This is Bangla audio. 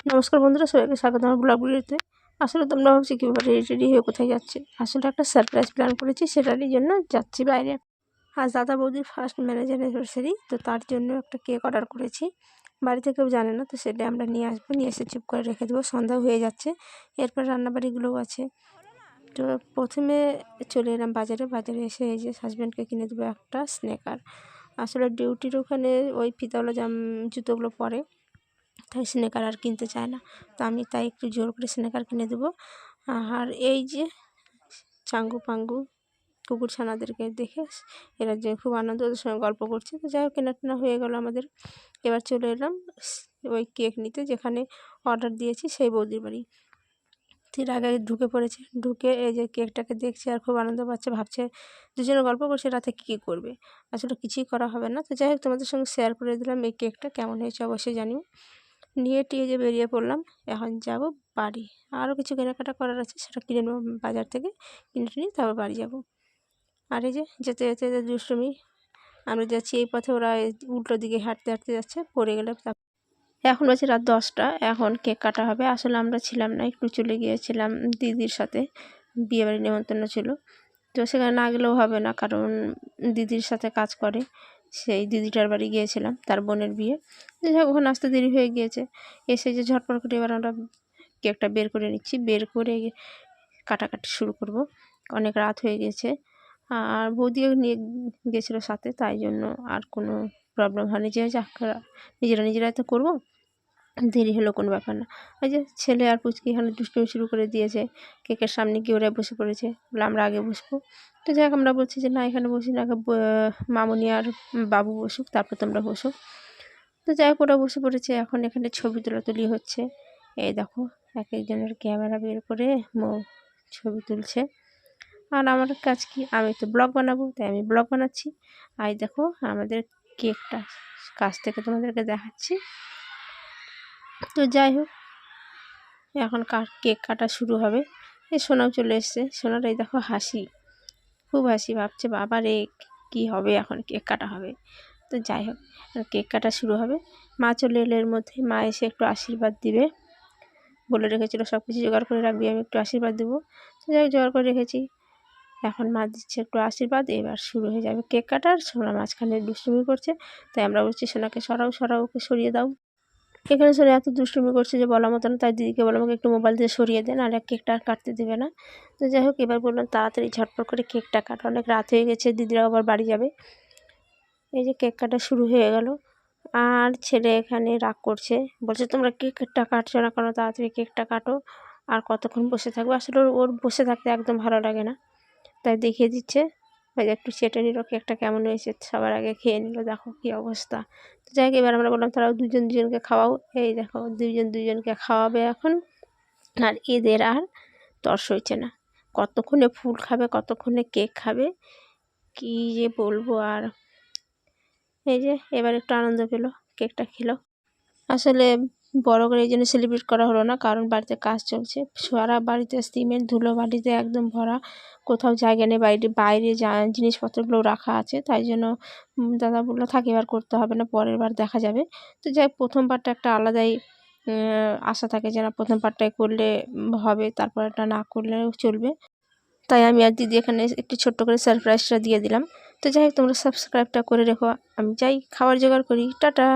নমস্কার বন্ধুরা, সবাইকে স্বাগত আমার ব্লগ ভিডিওতে। আসলে তোমরা ভাবছি কীভাবে রেডি হয়ে কোথায় যাচ্ছে। আসলে একটা সারপ্রাইজ প্ল্যান করেছি, সেটারই জন্য যাচ্ছি বাইরে। আজ দাদা বৌদির ফার্স্ট ম্যারেজ অ্যানিভার্সারি, তো তার জন্য একটা কেক অর্ডার করেছি। বাড়িতে কেউ জানে না, তো সেটা আমরা নিয়ে আসবো, নিয়ে এসে চুপ করে রেখে দেবো। সন্ধ্যা হয়ে যাচ্ছে, এরপর রান্নাবাড়িগুলোও আছে। তো প্রথমে চলে এলাম বাজারে। বাজারে এসে এই যে হাজব্যান্ডকে কিনে দেবো একটা স্নেকার। আসলে ডিউটির ওখানে ওই ফিতাওয়ালা জুতোগুলো পরে, তাই স্নেকার আর কিনতে চায় না। তো আমি তাই একটু জোর করে স্নেকার কিনে দেবো। আর এই যে চাঙ্গু পাঙ্গু কুকুর ছানাদেরকে দেখে এরা যে খুব আনন্দ, ওদের সঙ্গে গল্প করছে। তো যাই হোক, কেনাটেনা হয়ে গেল আমাদের। এবার চলে এলাম ওই কেক নিতে, যেখানে অর্ডার দিয়েছি সেই বৌদির বাড়ি। এর আগে ঢুকে পড়েছে, ঢুকে এই যে কেকটাকে দেখছে আর খুব আনন্দ পাচ্ছে। ভাবছে, দুজনে গল্প করছে রাতে কী করবে। আসলে কিছুই করা হবে না। তো যাই হোক, তোমাদের সঙ্গে শেয়ার করে দিলাম এই কেকটা কেমন হয়েছে অবশ্যই জানিও। নিয়ে টিয়ে যে বেরিয়ে পড়লাম। এখন যাব বাড়ি। আরও কিছু কেনাকাটা করার আছে, সেটা কিনে নেবো বাজার থেকে। কিনে টিনে তারপর বাড়ি যাব। আর এই যে যেতে যেতে যে দুষ্টুমি, আমরা যাচ্ছি এই পথে, ওরা উল্টো দিকে হাঁটতে হাঁটতে যাচ্ছে, পড়ে গেলে। এখন বাজে রাত 10টা, এখন কেক কাটা হবে। আসলে আমরা ছিলাম না, একটু চলে গিয়েছিলাম দিদির সাথে, বিয়েবাড়ি নেমন্তন্ন ছিল। তো সেখানে না গেলেও হবে না, কারণ দিদির সাথে কাজ করে, সেই দিদিটার বাড়ি গিয়েছিলাম, তার বোনের বিয়ে। যাই হোক, ওখানে আসতে দেরি হয়ে গিয়েছে। এসে যে ঝটপট করে এবার আমরা কেকটা বের করে নিচ্ছি, বের করে কাটাকাটি শুরু করব। অনেক রাত হয়ে গেছে, আর বৌদিও নিয়ে গেছিলো সাথে, তাই জন্য আর কোনো প্রবলেম হয়নি। যে নিজেরাই তো করবো, দেরি হলো কোনো ব্যাপার না। ওই যে ছেলে আর পুচকি এখানে দুষ্টুমি শুরু করে দিয়েছে, কেকের সামনে গিয়ে ওরা বসে পড়েছে, বলে আমরা আগে বসবো। তো যাই হোক, আমরা বলছি যে না, এখানে বসি না, আগে মামুনি আর বাবু বসুক, তারপর তোমরা বসো। তো যাই হোক, ওরা বসে পড়েছে। এখন এখানে ছবি তোলাতুলি হচ্ছে। এই দেখো, এক একজনের ক্যামেরা বের করে ছবি তুলছে। আর আমার কাজ কি, আমি তো ব্লগ বানাবো, তাই আমি ব্লগ বানাচ্ছি। আর দেখো আমাদের কেকটা কাছ থেকে তোমাদেরকে দেখাচ্ছি। তো যাই হোক, এখন কেক কাটা শুরু হবে। এই সোনাও চলে এসছে। সোনার এই দেখো হাসি, খুব হাসি, ভাবছে বাবা রে কী হবে, এখন কেক কাটা হবে। তো যাই হোক, কেক কাটা শুরু হবে। মা চলে এলে, এর মধ্যে মা এসে একটু আশীর্বাদ দিবে বলে রেখেছিলো, সব কিছু জোগাড় করে রাখবি, আমি একটু আশীর্বাদ দেবো। তো যাই হোক, জোগাড় করে রেখেছি। এখন মা দিচ্ছে একটু আশীর্বাদ, এবার শুরু হয়ে যাবে কেক কাটার। সোনা মাঝখানে দুষ্টুমি করছে, তাই আমরা বলছি সোনাকে সরাও, ওকে সরিয়ে দাও। এখানে সোনা এত দুষ্টুমি করছে যে বলার মতো না, তাই দিদিকে বললাম ওকে একটু মোবাইল দিয়ে সরিয়ে দেন, আর কেকটা আর কাটতে দেবে না। তো যাই হোক, এবার বললাম তাড়াতাড়ি ঝটপট করে কেকটা কাটা, অনেক রাত হয়ে গেছে, দিদিরাও আবার বাড়ি যাবে। এই যে কেক কাটা শুরু হয়ে গেল। আর ছেলে এখানে রাগ করছে, বলছে তোমরা কেকটা কাটছো না কেন, তাড়াতাড়ি কেকটা কাটো। আর কতক্ষণ বসে থাকবো। আসলে ওর বসে থাকতে একদম ভালো লাগে না, তাই দেখিয়ে দিচ্ছে। ওই যে একটু চেটে নিল কেকটা, কেমন হয়েছে, সবার আগে খেয়ে নিল, দেখো কী অবস্থা। তো যাই হোক, এবার আমরা বললাম তারাও দুজনকে খাওয়াও। এই দেখো, দুজনকে খাওয়াবে এখন। আর এদের আর তর সইছে না, কতক্ষণে ফুল খাবে, কতক্ষণে কেক খাবে, কী যে বলবো। আর এই যে এবার একটু আনন্দ পেলো, কেকটা খেলো। আসলে বড় করে এই জন্য সেলিব্রেট করা হলো না, কারণ বাড়িতে কাজ চলছে, সারা বাড়িতে সিমেন্ট ধুলো বাড়িতে একদম ভরা, কোথাও জায়গা নেই, বাইরে জিনিসপত্রগুলো রাখা আছে। তাই জন্য দাদা বললো থাক, এবার করতে হবে না, পরের বার দেখা যাবে। তো যাই হোক, প্রথম পার্টটা একটা আলাদাই আশা থাকে যে না, প্রথম পার্টটাই করলে হবে, তারপর এটা না করলেও চলবে। তাই আমি আর দিদি এখানে একটু ছোট্ট করে সারপ্রাইজটা দিয়ে দিলাম। তো যাই হোক, তোমরা সাবস্ক্রাইবটা করে রেখো। আমি যাই খাবার জোগাড় করি, টাটা।